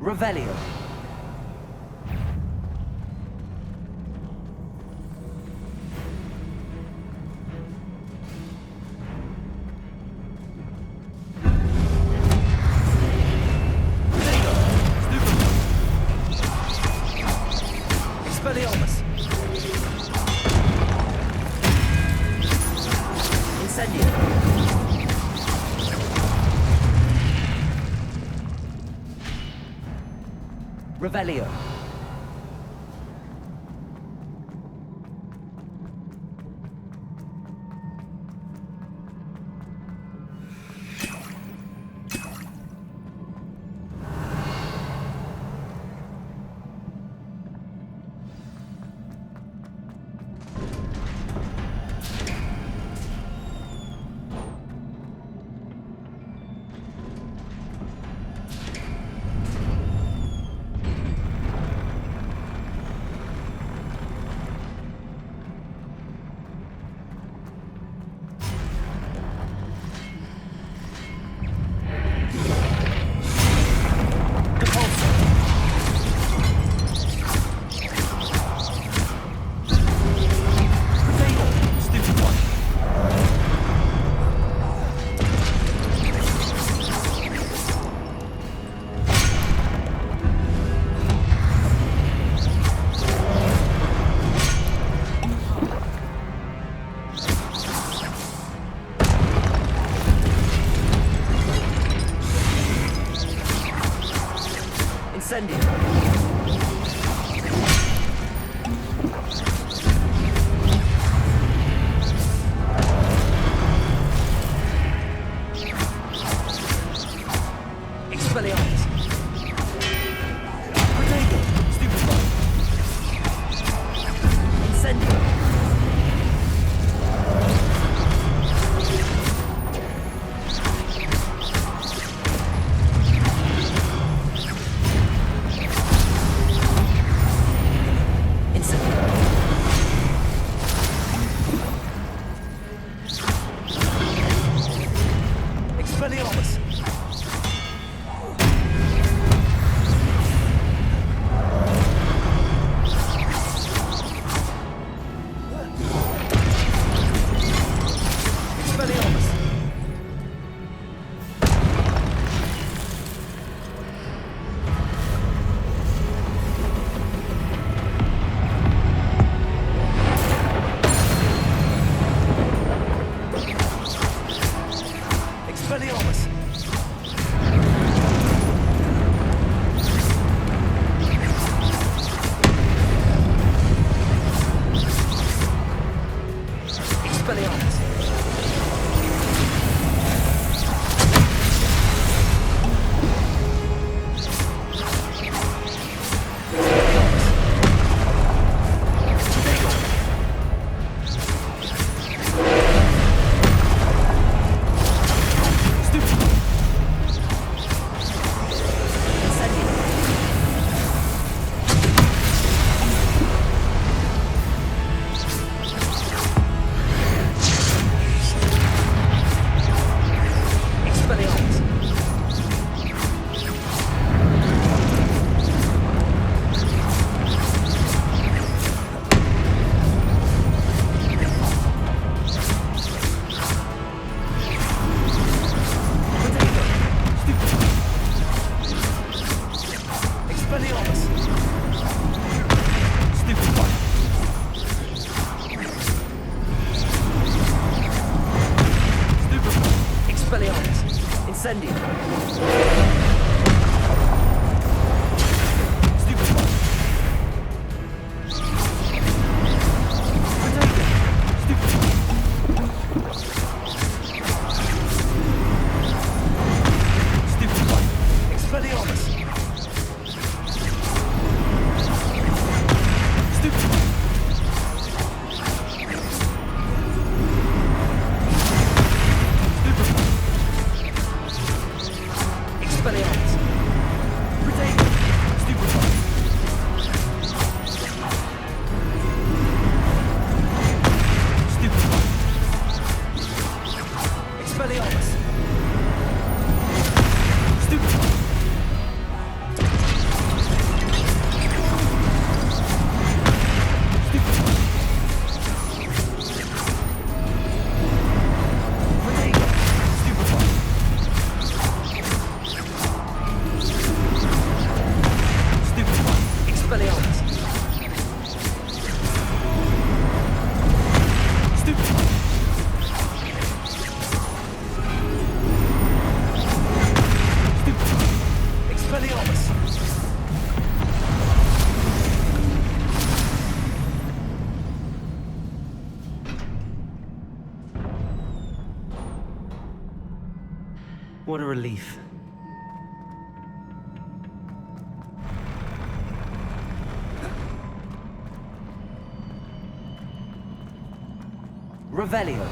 Revelio. Expelliarmus. Incendio. Revelio. Incendio. Expelliarmus. Protego. Stupefy. Incendio. Expelliarmus. Expelliarmus. Expelliarmus. Expelliarmus. Expelliarmus. Incendio. Stupefy. Protego. Stupefy. Stupefy. Expelliarmus. Stupefy. Expelliarmus. Protego. Stupefy. Stupefy. Expelliarmus. Stupefy. What a relief. Revelio.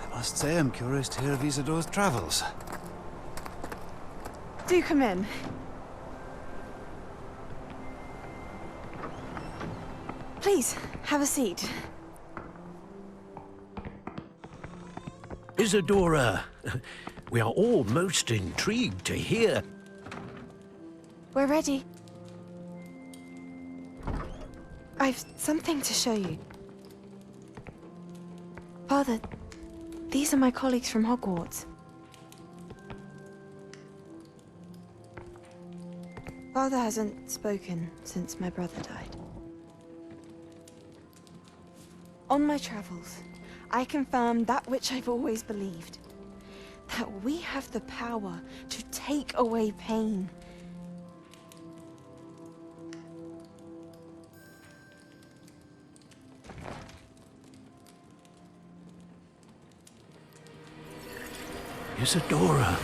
I must say I'm curious to hear of Isidore's travels. Do come in. Please, have a seat. Isadora, we are all most intrigued to hear. We're ready. I've something to show you. Father, these are my colleagues from Hogwarts. Father hasn't spoken since my brother died. On my travels, I confirmed that which I've always believed. That we have the power to take away pain. Isadora.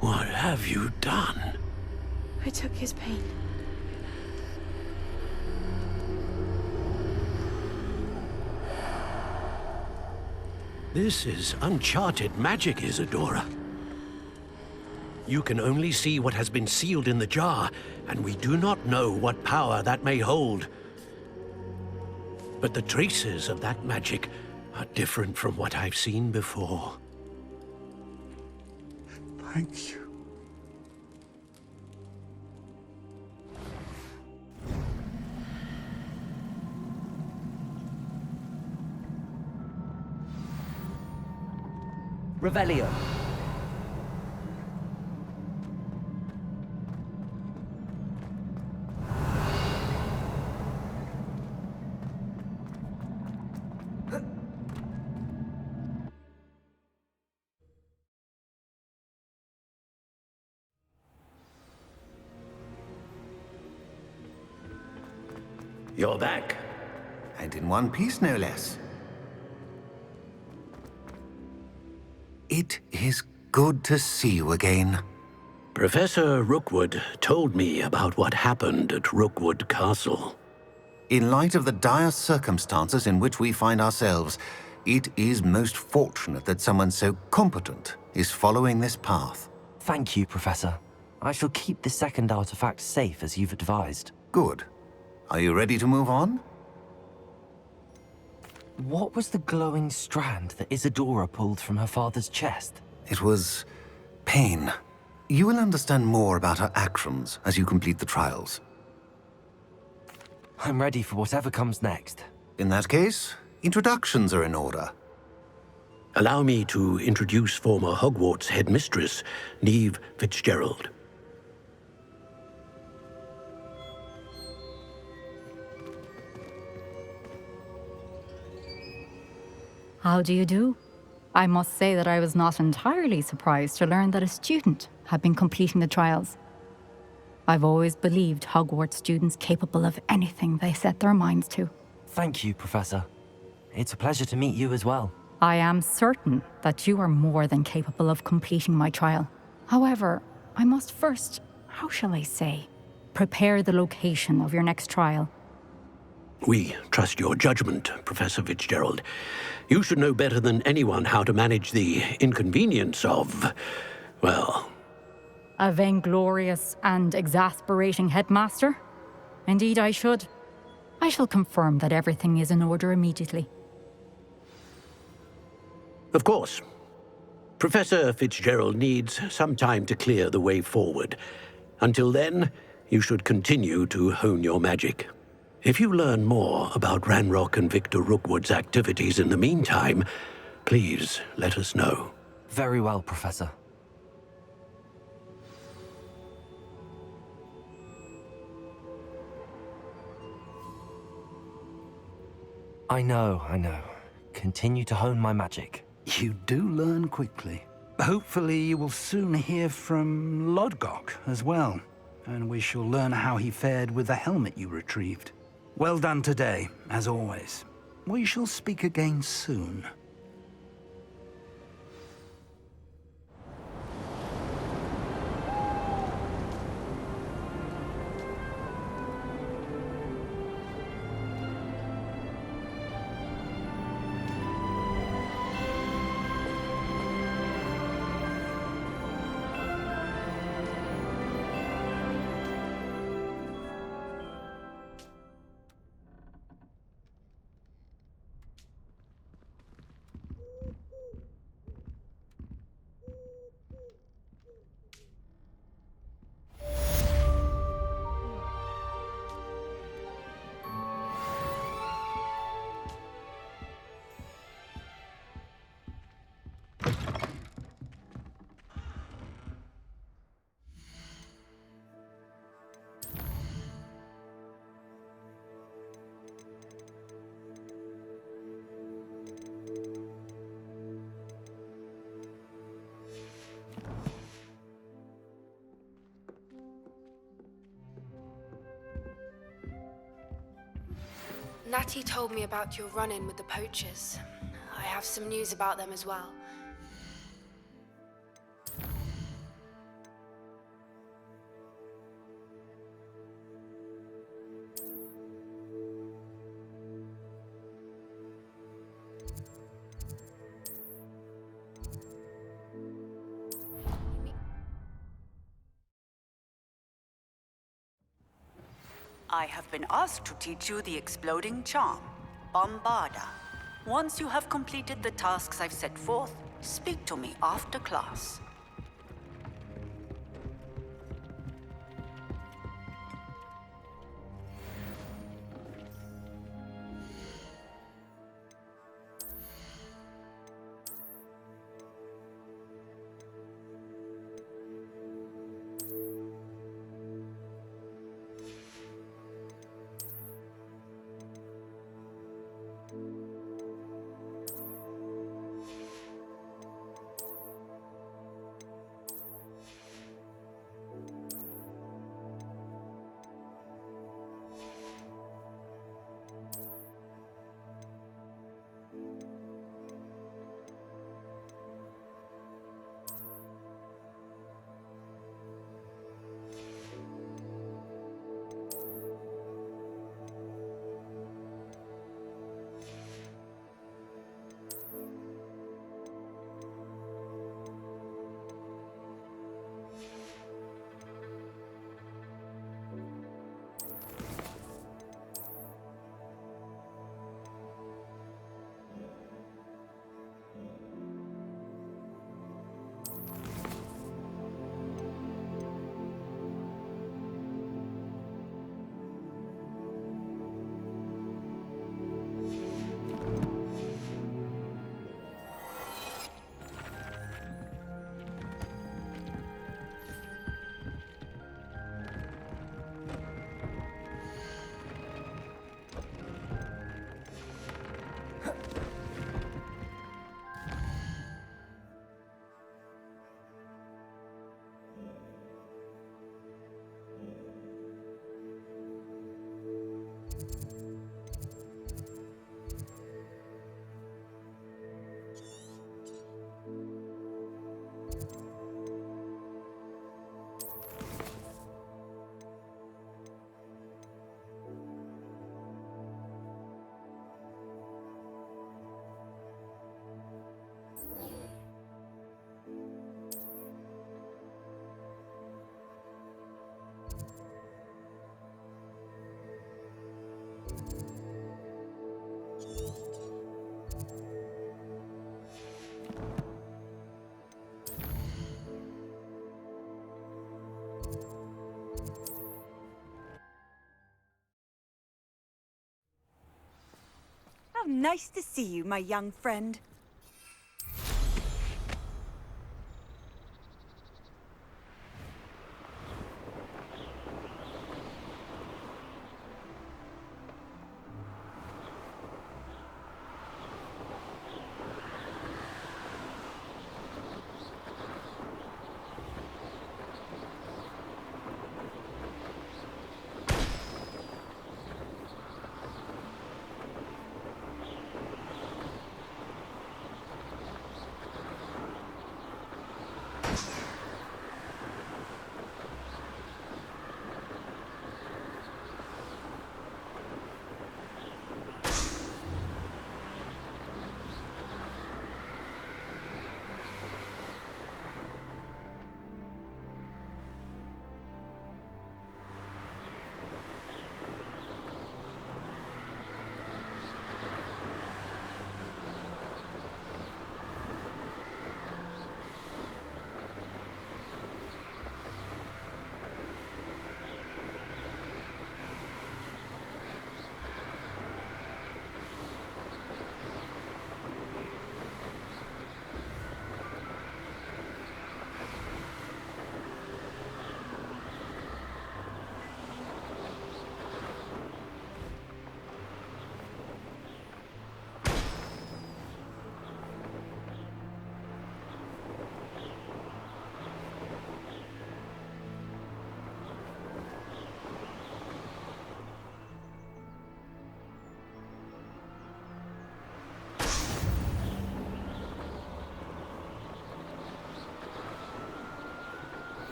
What have you done? I took his pain. This is uncharted magic, Isadora. You can only see what has been sealed in the jar, and we do not know what power that may hold. But the traces of that magic are different from what I've seen before. Thank you. Revelio. You're back. And in one piece, no less. It is good to see you again. Professor Rookwood told me about what happened at Rookwood Castle. In light of the dire circumstances in which we find ourselves, it is most fortunate that someone so competent is following this path. Thank you, Professor. I shall keep the second artifact safe as you've advised. Good. Are you ready to move on? What was the glowing strand that Isadora pulled from her father's chest? It was pain. You will understand more about her actions as you complete the trials. I'm ready for whatever comes next. In that case, introductions are in order. Allow me to introduce former Hogwarts headmistress, Neve Fitzgerald. How do you do? I must say that I was not entirely surprised to learn that a student had been completing the trials. I've always believed Hogwarts students capable of anything they set their minds to. Thank you, Professor. It's a pleasure to meet you as well. I am certain that you are more than capable of completing my trial. However, I must first, how shall I say, prepare the location of your next trial. We trust your judgment, Professor Fitzgerald. You should know better than anyone how to manage the inconvenience of, well... A vainglorious and exasperating headmaster? Indeed, I should. I shall confirm that everything is in order immediately. Of course. Professor Fitzgerald needs some time to clear the way forward. Until then, you should continue to hone your magic. If you learn more about Ranrock and Victor Rookwood's activities in the meantime, please let us know. Very well, Professor. I know. Continue to hone my magic. You do learn quickly. Hopefully you will soon hear from Lodgok as well, and we shall learn how he fared with the helmet you retrieved. Well done today, as always. We shall speak again soon. Natty told me about your run-in with the poachers. I have some news about them as well. I have been asked to teach you the exploding charm, Bombarda. Once you have completed the tasks I've set forth, speak to me after class. Nice to see you, my young friend.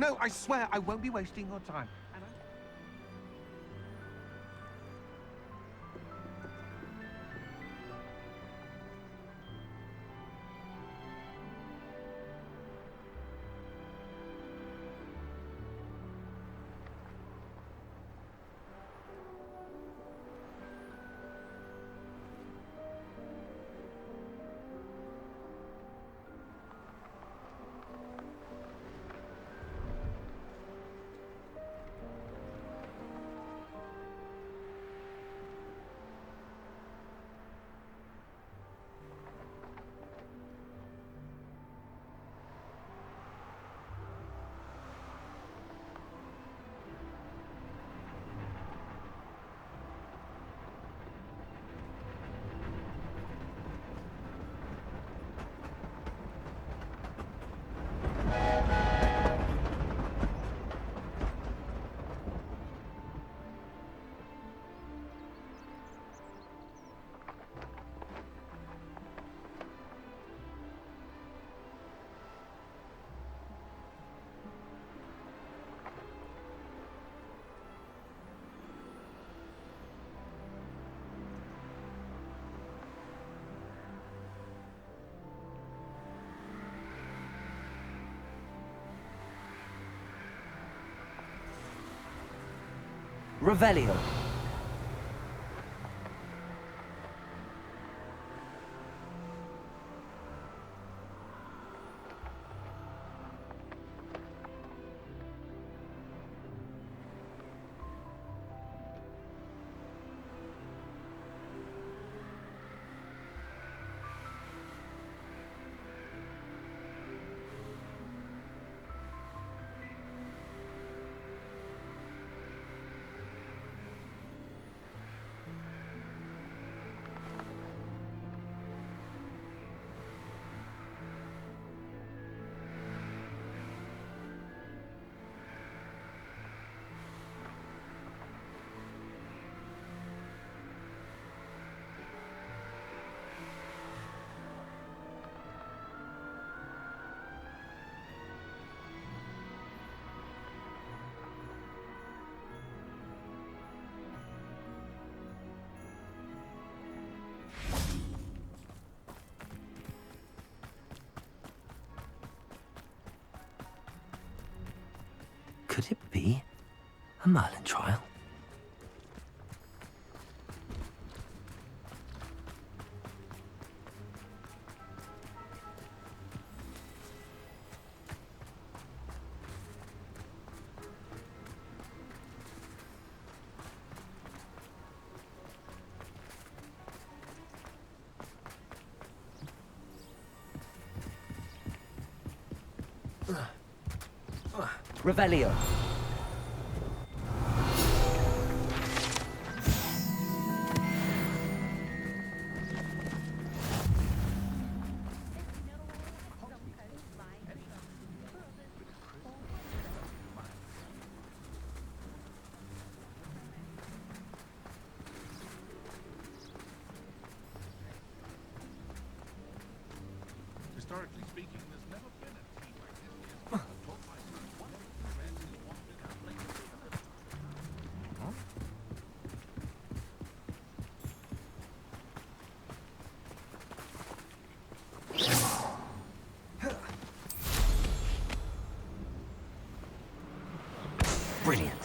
no, I swear I won't be wasting your time. And I... Revelio. Could it be a Merlin trial? Revelio. Historically speaking, there's never been a team like this. I've taught my son one of the friends who wanted to play with him. Brilliant.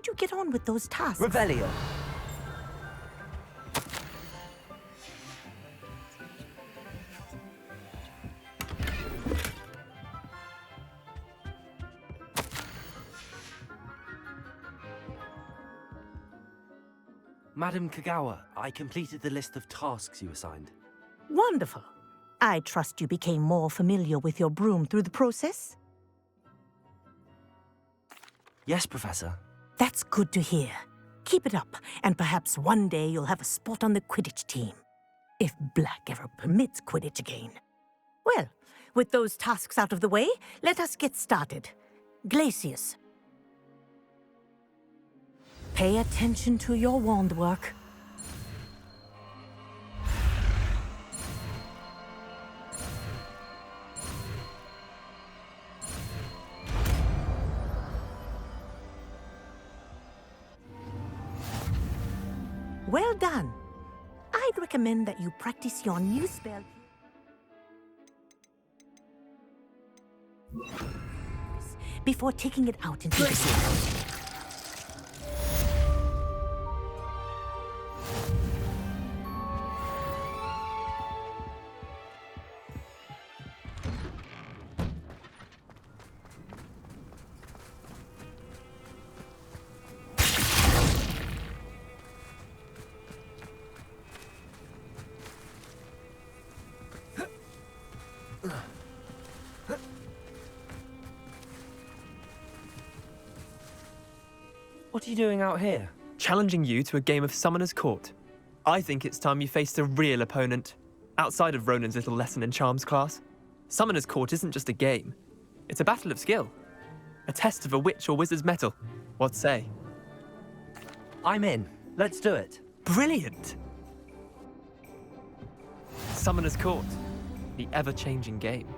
How'd you get on with those tasks? Revelio. Madam Kagawa, I completed the list of tasks you assigned. Wonderful. I trust you became more familiar with your broom through the process? Yes, Professor. That's good to hear. Keep it up, and perhaps one day you'll have a spot on the Quidditch team. If Black ever permits Quidditch again. Well, with those tasks out of the way, let us get started. Glacius. Pay attention to your wand work. Well done. I'd recommend that you practice your new spell before taking it out into the field. What are you doing out here? Challenging you to a game of Summoner's Court. I think it's time you faced a real opponent, outside of Ronan's little lesson in Charms class. Summoner's Court isn't just a game. It's a battle of skill. A test of a witch or wizard's mettle. What say? I'm in. Let's do it. Brilliant! Summoner's Court. The ever-changing game.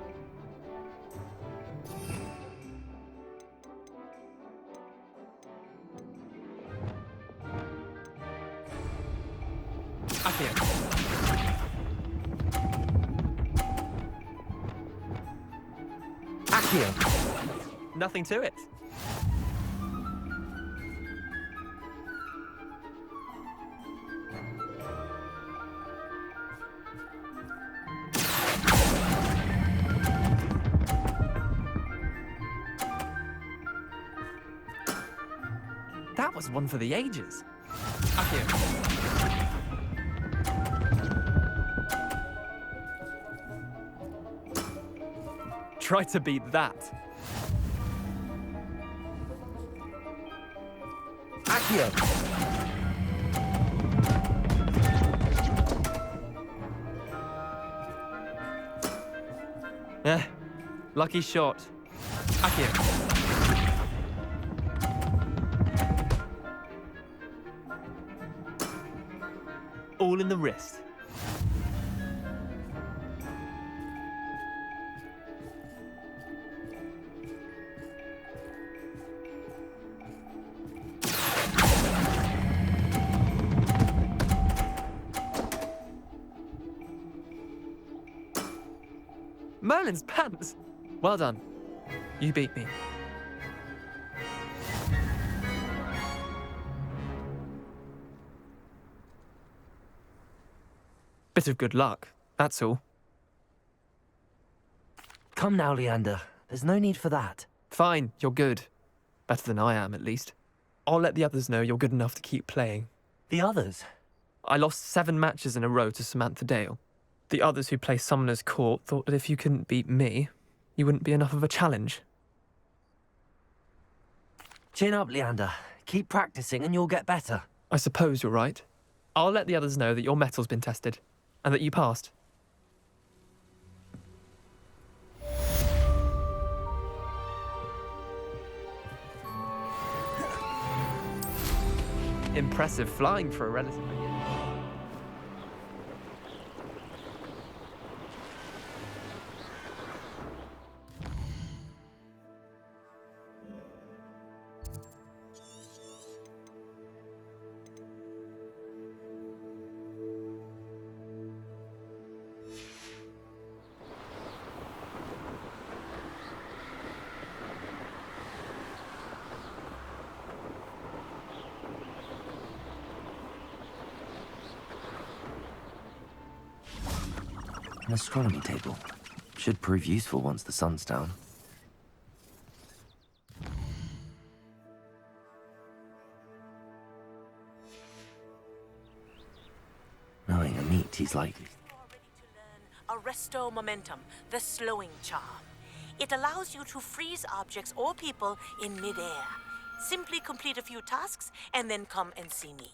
Accio. Nothing to it. That was one for the ages. Accio. Try to beat that. Accio. Lucky shot. Accio. All in the wrist. Merlin's pants! Well done. You beat me. Bit of good luck, that's all. Come now, Leander. There's no need for that. Fine, you're good. Better than I am, at least. I'll let the others know you're good enough to keep playing. The others? I lost 7 matches in a row to Samantha Dale. The others who play Summoner's Court thought that if you couldn't beat me, you wouldn't be enough of a challenge. Chin up, Leander. Keep practicing and you'll get better. I suppose you're right. I'll let the others know that your metal's been tested, and that you passed. Impressive flying for a relative. An astronomy table. Should prove useful once the sun's down. Knowing Amit, he's like... Arresto Momentum, the slowing charm. It allows you to freeze objects or people in midair. Simply complete a few tasks and then come and see me.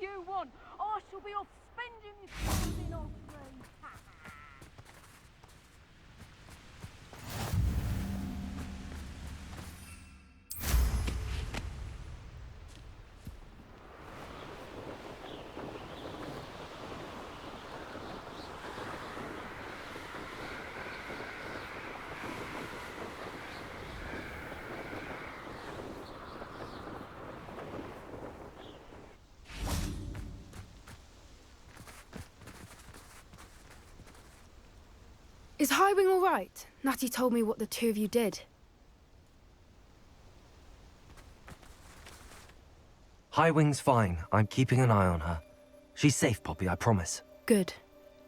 You want. I shall be off spending this morning on free. Is Highwing all right? Natty told me what the two of you did. Highwing's fine. I'm keeping an eye on her. She's safe, Poppy, I promise. Good.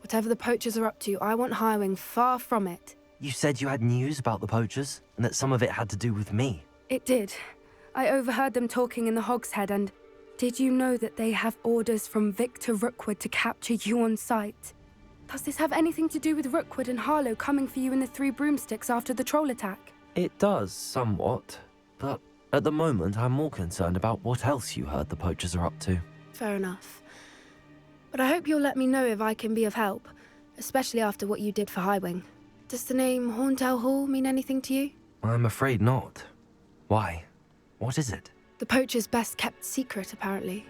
Whatever the poachers are up to, I want Highwing far from it. You said you had news about the poachers, and that some of it had to do with me. It did. I overheard them talking in the Hogshead, and did you know that they have orders from Victor Rookwood to capture you on sight? Does this have anything to do with Rookwood and Harlow coming for you in the Three Broomsticks after the troll attack? It does, somewhat. But at the moment, I'm more concerned about what else you heard the poachers are up to. Fair enough. But I hope you'll let me know if I can be of help, especially after what you did for Highwing. Does the name Horndale Hall mean anything to you? I'm afraid not. Why? What is it? The poachers' best kept secret, apparently.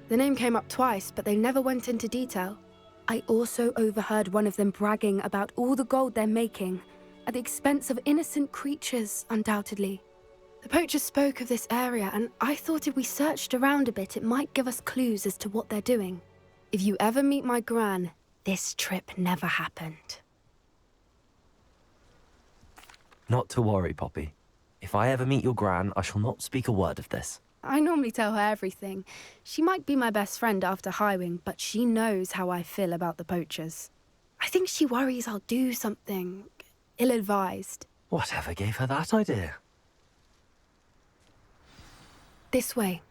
The name came up twice, but they never went into detail. I also overheard one of them bragging about all the gold they're making, at the expense of innocent creatures, undoubtedly. The poachers spoke of this area, and I thought if we searched around a bit, it might give us clues as to what they're doing. If you ever meet my gran, this trip never happened. Not to worry, Poppy. If I ever meet your gran, I shall not speak a word of this. I normally tell her everything. She might be my best friend after Highwing, but she knows how I feel about the poachers. I think she worries I'll do something ill-advised. Whatever gave her that idea? This way.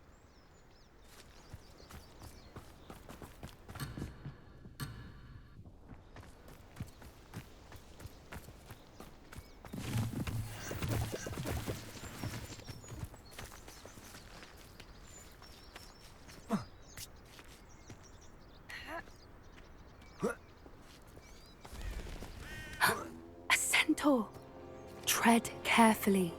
A centaur. Tread carefully.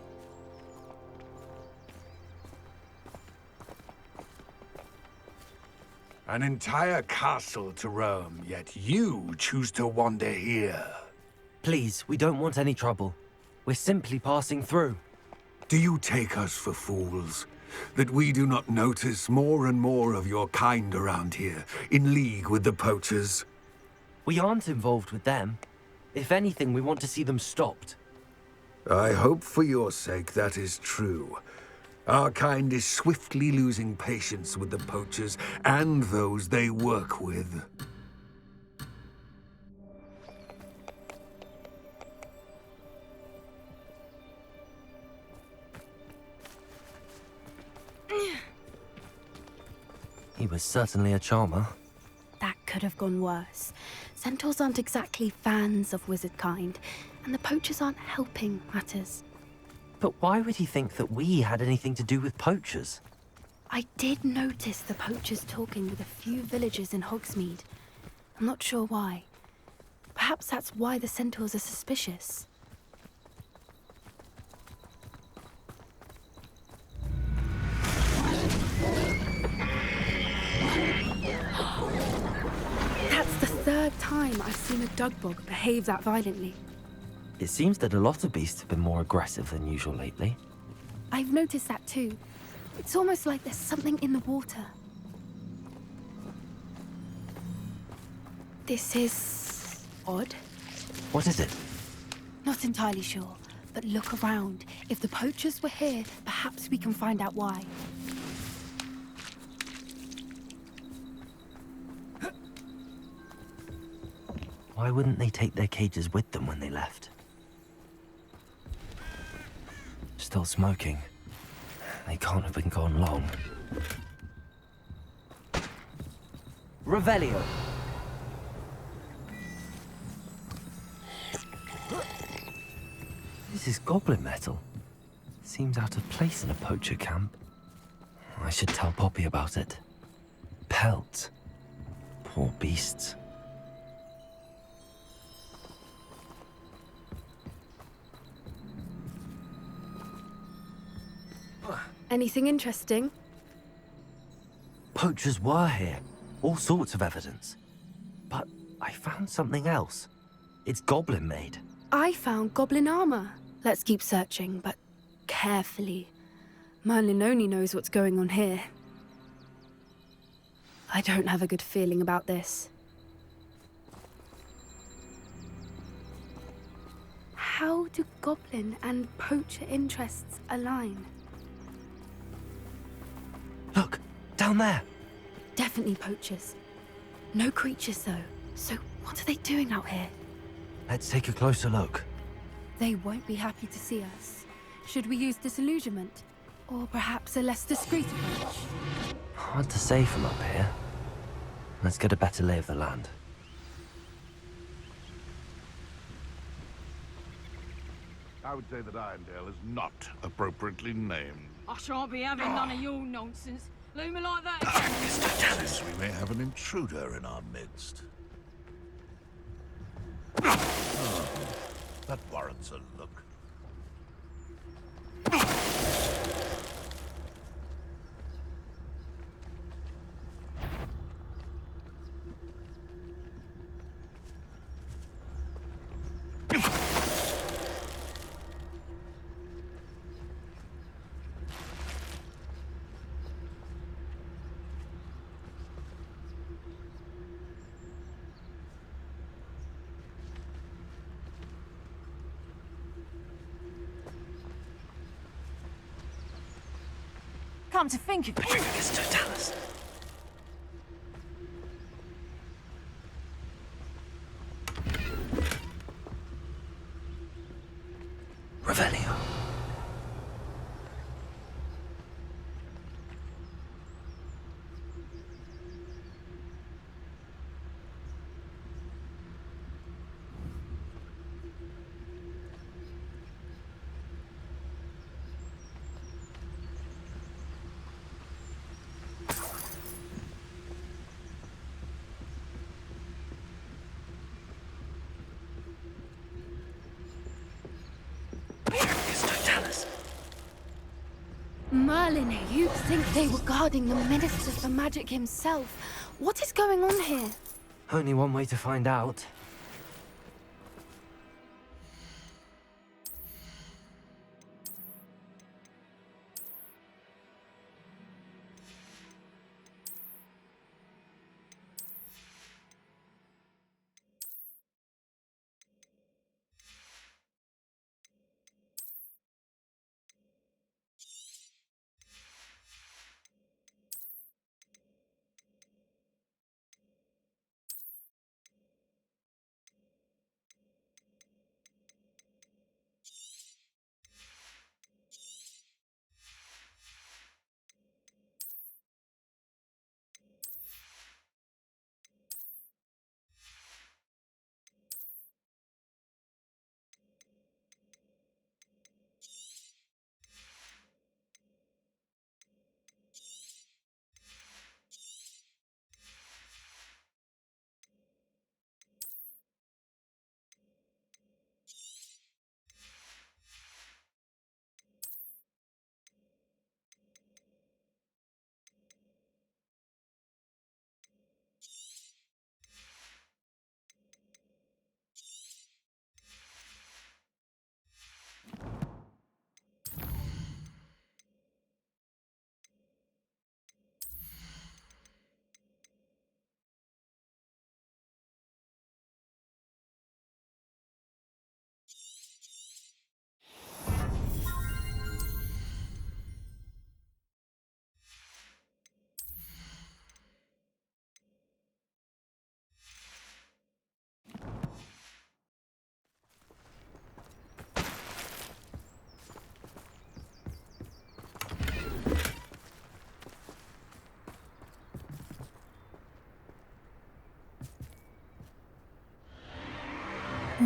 An entire castle to roam, yet you choose to wander here. Please, we don't want any trouble. We're simply passing through. Do you take us for fools? that we do not notice more and more of your kind around here, in league with the poachers? We aren't involved with them. If anything, we want to see them stopped. I hope for your sake that is true. Our kind is swiftly losing patience with the poachers and those they work with. He was certainly a charmer. That could have gone worse. Centaurs aren't exactly fans of wizard kind, and the poachers aren't helping matters. But why would he think that we had anything to do with poachers? I did notice the poachers talking with a few villagers in Hogsmeade. I'm not sure why. Perhaps that's why the centaurs are suspicious. That's the third time I've seen a dugbog behave that violently. It seems that a lot of beasts have been more aggressive than usual lately. I've noticed that too. It's almost like there's something in the water. This is odd. What is it? Not entirely sure, but look around. If the poachers were here, perhaps we can find out why. Why wouldn't they take their cages with them when they left? Still smoking. They can't have been gone long. Revelio! This is goblin metal. Seems out of place in a poacher camp. I should tell Poppy about it. Pelts. Poor beasts. Anything interesting? Poachers were here. All sorts of evidence. But I found something else. It's goblin made. I found goblin armor. Let's keep searching, but carefully. Merlin only knows what's going on here. I don't have a good feeling about this. How do goblin and poacher interests align? Look, down there. Definitely poachers. No creatures, though. So what are they doing out here? Let's take a closer look. They won't be happy to see us. Should we use disillusionment? Or perhaps a less discreet approach? Hard to say from up here. Let's get a better lay of the land. I would say that Irondale is not appropriately named. I shan't be having none of your nonsense. Leave me like that. Mr. Dallas, we may have an intruder in our midst. Oh, that warrants a look. Come to think of it. Mr. Dallas. Revelio. Merlin, you'd think they were guarding the Minister for Magic himself. What is going on here? Only one way to find out.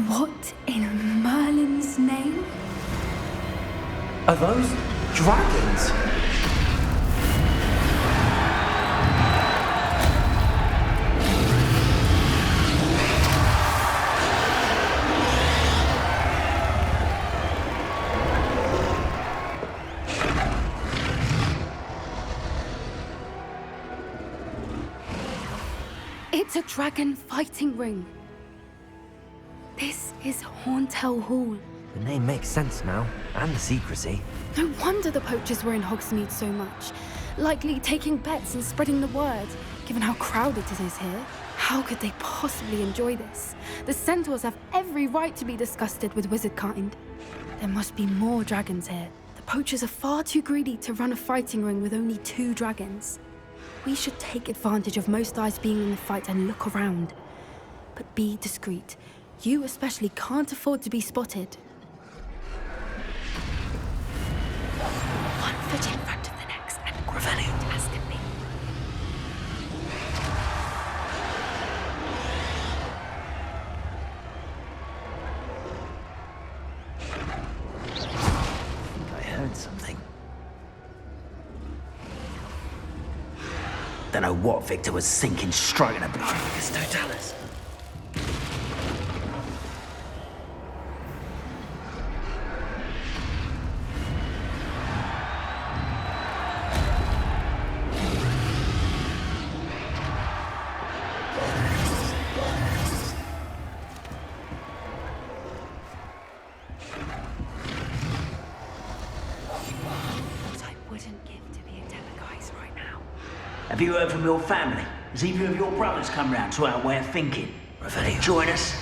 What in Merlin's name? Are those dragons? It's a dragon fighting ring. This is Horntail Hall. The name makes sense now, and the secrecy. No wonder the poachers were in Hogsmeade so much. Likely taking bets and spreading the word, given how crowded it is here. How could they possibly enjoy this? The centaurs have every right to be disgusted with wizard kind. There must be more dragons here. The poachers are far too greedy to run a fighting ring with only 2 dragons. We should take advantage of most eyes being in the fight and look around. But be discreet. You especially can't afford to be spotted. One foot in front of the next and fantastically. I heard something. Don't know what Victor was thinking, striking a blow. It's no Dallas. Have you heard from your family? Has either of your brothers come round to our way of thinking? Join us?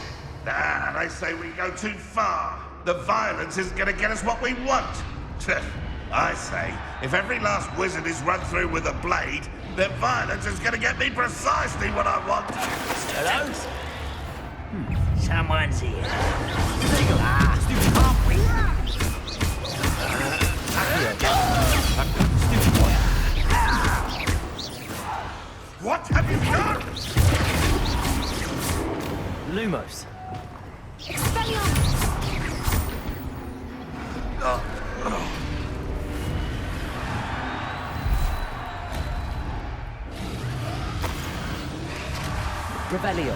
Nah, they say we go too far. The violence isn't gonna get us what we want. I say, if every last wizard is run through with a blade, then violence is gonna get me precisely what I want. Hello? Someone's here. What have you done? Lumos. Revelio.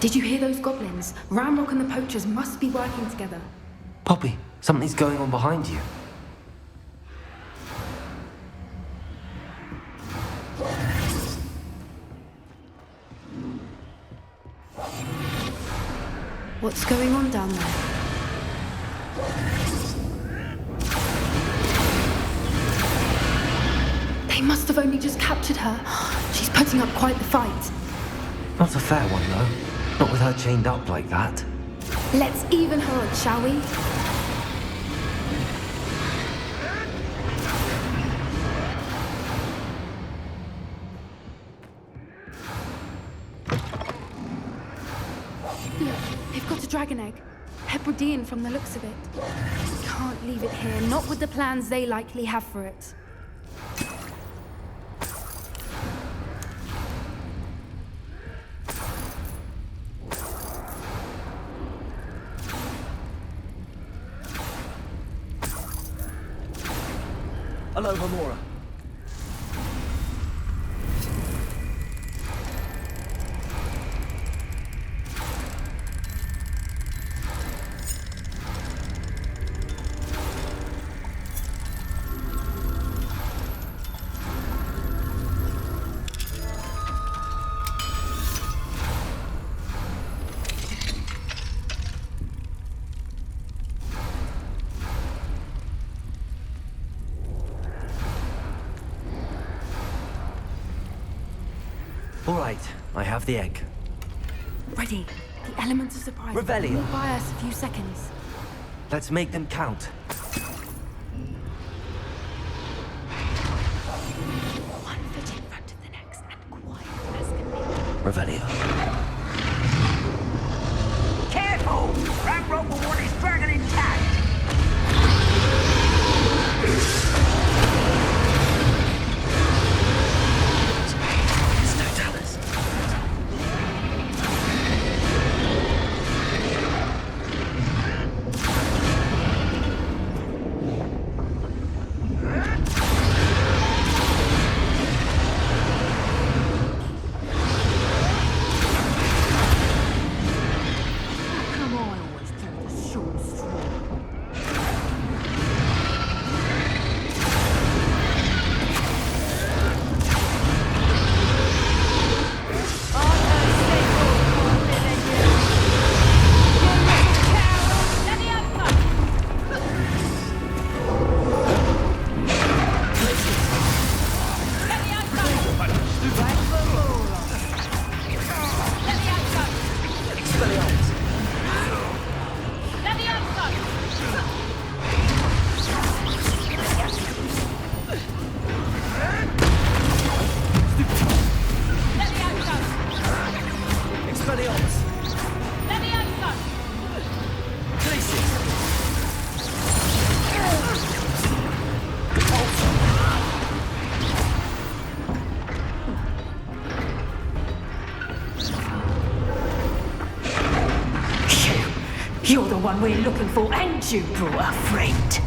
Did you hear those goblins? Ramrock and the poachers must be working together. Poppy, something's going on behind you. What's going on down there? They must have only just captured her. She's putting up quite the fight. Not a fair one, though. Not with her chained up like that. Let's even her odds, shall we? Look, they've got a dragon egg. Hebridean from the looks of it. Can't leave it here, not with the plans they likely have for it. Aloha, Mora. All right, I have the egg. Ready. The elements of surprise. Revelio. Will buy us a few seconds. Let's make them count. One foot in front of the next and quiet as can be. Revelio. Careful! That rope will want his dragon intact! There's no tellers. Come on, always tell the short straw. Expelliarmus! Places! You're the one we're looking for, and you brought a friend.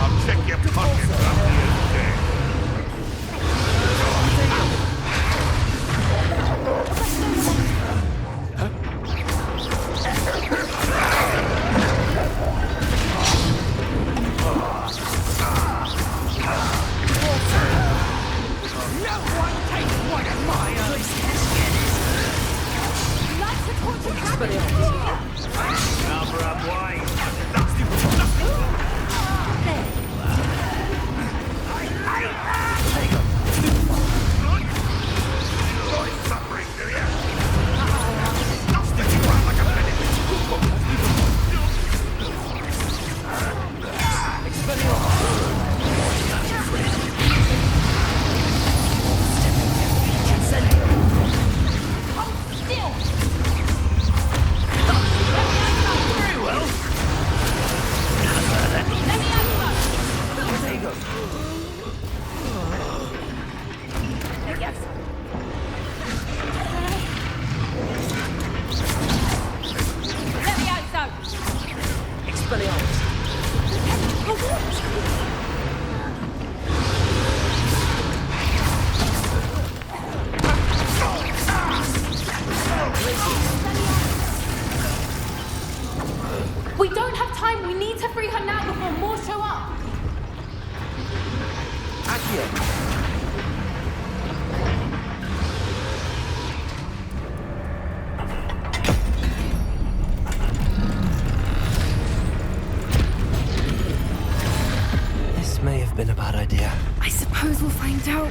I'll check your pockets after you're dead. No one takes one of my own. Cover up wide. Enjoy suffering, do you? I'll stick you around like a Very well. There you go. Expelliarmus. We don't have time. We need to free her now before more show up. Accio. This may have been a bad idea. I suppose we'll find out.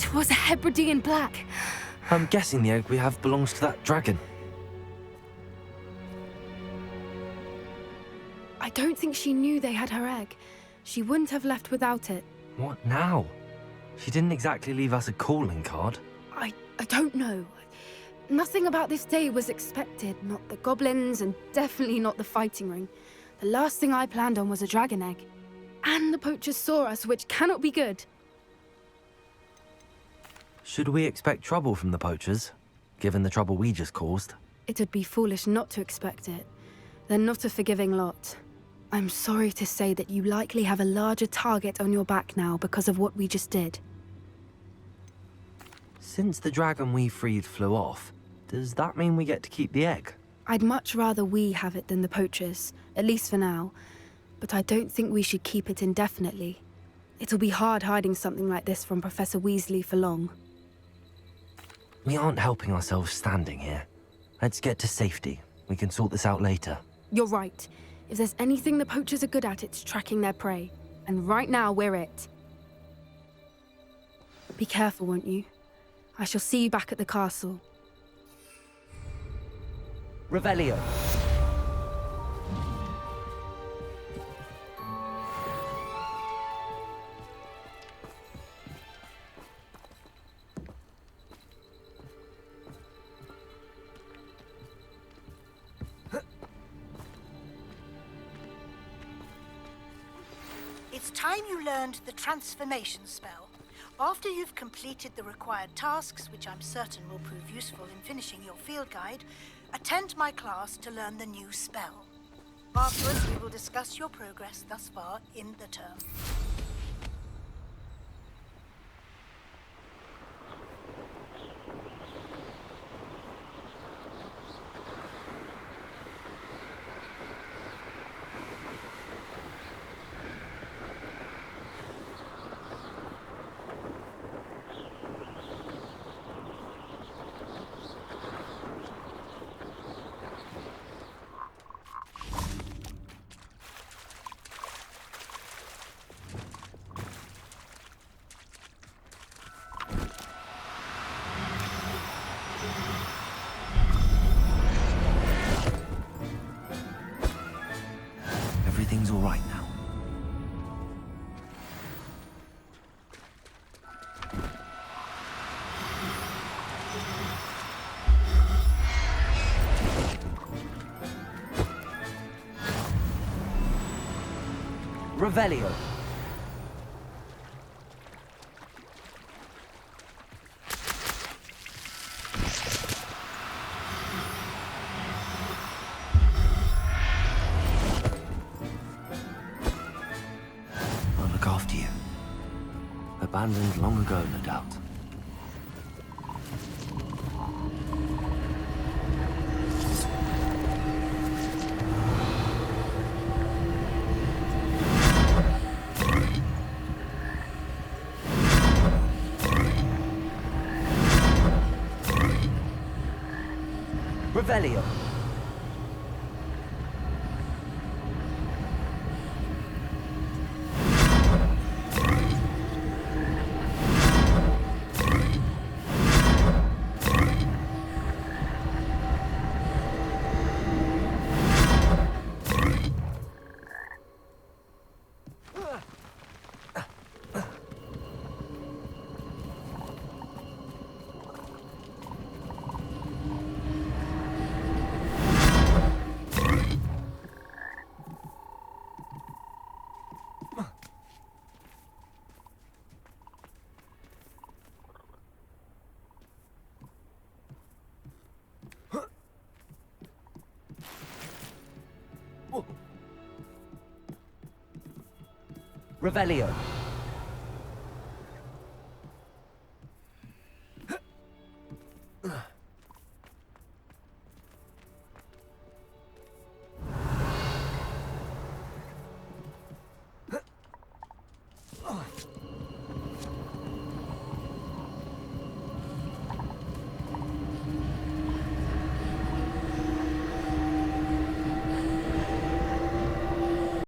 It was a Hebridean black. I'm guessing the egg we have belongs to that dragon. I don't think she knew they had her egg. She wouldn't have left without it. What now? She didn't exactly leave us a calling card. I don't know. Nothing about this day was expected. Not the goblins, and definitely not the fighting ring. The last thing I planned on was a dragon egg. And the poachers saw us, which cannot be good. Should we expect trouble from the poachers, given the trouble we just caused? It would be foolish not to expect it. They're not a forgiving lot. I'm sorry to say that you likely have a larger target on your back now because of what we just did. Since the dragon we freed flew off, does that mean we get to keep the egg? I'd much rather we have it than the poachers, at least for now. But I don't think we should keep it indefinitely. It'll be hard hiding something like this from Professor Weasley for long. We aren't helping ourselves standing here. Let's get to safety. We can sort this out later. You're right. If there's anything the poachers are good at, it's tracking their prey. And right now, we're it. Be careful, won't you? I shall see you back at the castle. Revelio. It's time you learned the transformation spell. After you've completed the required tasks, which I'm certain will prove useful in finishing your field guide, attend my class to learn the new spell. Afterwards, we will discuss your progress thus far in the term. Everything's all right now. Revelio. I'll look after you. Abandoned long ago, no doubt. Revelio. Revelio.